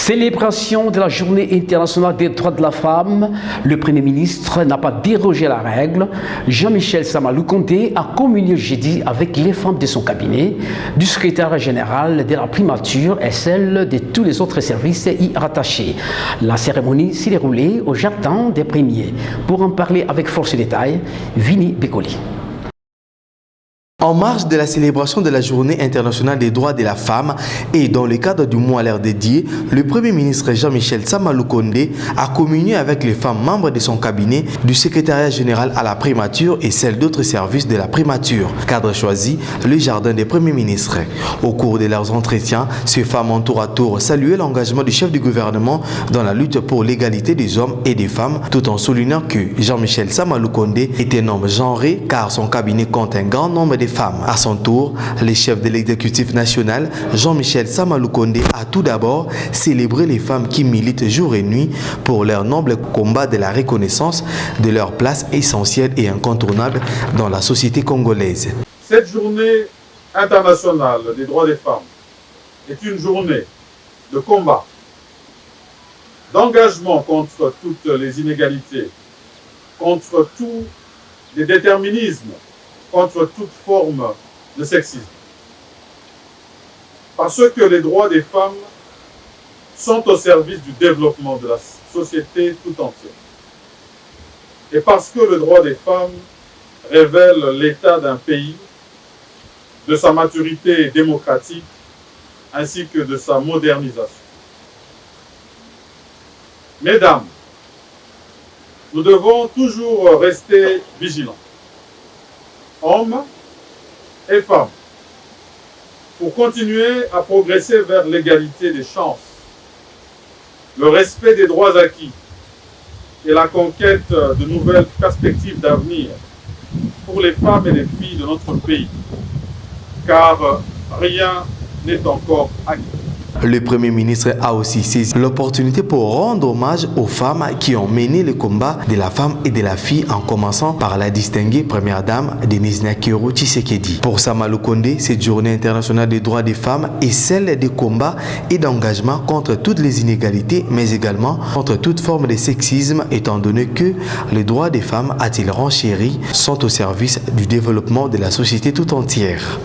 Célébration de la Journée internationale des droits de la femme, le Premier ministre n'a pas dérogé à la règle. Jean-Michel Sama Lukonde a communié jeudi avec les femmes de son cabinet, du secrétaire général de la primature et celle de tous les autres services y rattachés. La cérémonie s'est déroulée au jardin des Premiers. Pour en parler avec force détail, Vini Bekoli. En marge de la célébration de la Journée internationale des droits de la femme et dans le cadre du mois à l'air dédié, le Premier ministre Jean-Michel Sama Lukonde a communié avec les femmes membres de son cabinet, du secrétariat général à la primature et celles d'autres services de la primature. Cadre choisi, le jardin des premiers ministres. Au cours de leurs entretiens, ces femmes ont tour à tour salué l'engagement du chef du gouvernement dans la lutte pour l'égalité des hommes et des femmes, tout en soulignant que Jean-Michel Sama Lukonde est un homme genré car son cabinet compte un grand nombre de femmes. À son tour, le chef de l'exécutif national, Jean-Michel Sama Lukonde, a tout d'abord célébré les femmes qui militent jour et nuit pour leur noble combat de la reconnaissance de leur place essentielle et incontournable dans la société congolaise. Cette journée internationale des droits des femmes est une journée de combat, d'engagement contre toutes les inégalités, contre tous les déterminismes, contre toute forme de sexisme. Parce que les droits des femmes sont au service du développement de la société tout entière. Et parce que le droit des femmes révèle l'état d'un pays, de sa maturité démocratique, ainsi que de sa modernisation. Mesdames, nous devons toujours rester vigilants, hommes et femmes, pour continuer à progresser vers l'égalité des chances, le respect des droits acquis et la conquête de nouvelles perspectives d'avenir pour les femmes et les filles de notre pays, car rien n'est encore acquis. Le Premier ministre a aussi saisi l'opportunité pour rendre hommage aux femmes qui ont mené le combat de la femme et de la fille, en commençant par la distinguée première dame Denise Nyakero Tshisekedi. Pour Sama Lukonde, cette journée internationale des droits des femmes est celle de combat et d'engagement contre toutes les inégalités, mais également contre toute forme de sexisme, étant donné que les droits des femmes, a-t-il renchéri, sont au service du développement de la société tout entière.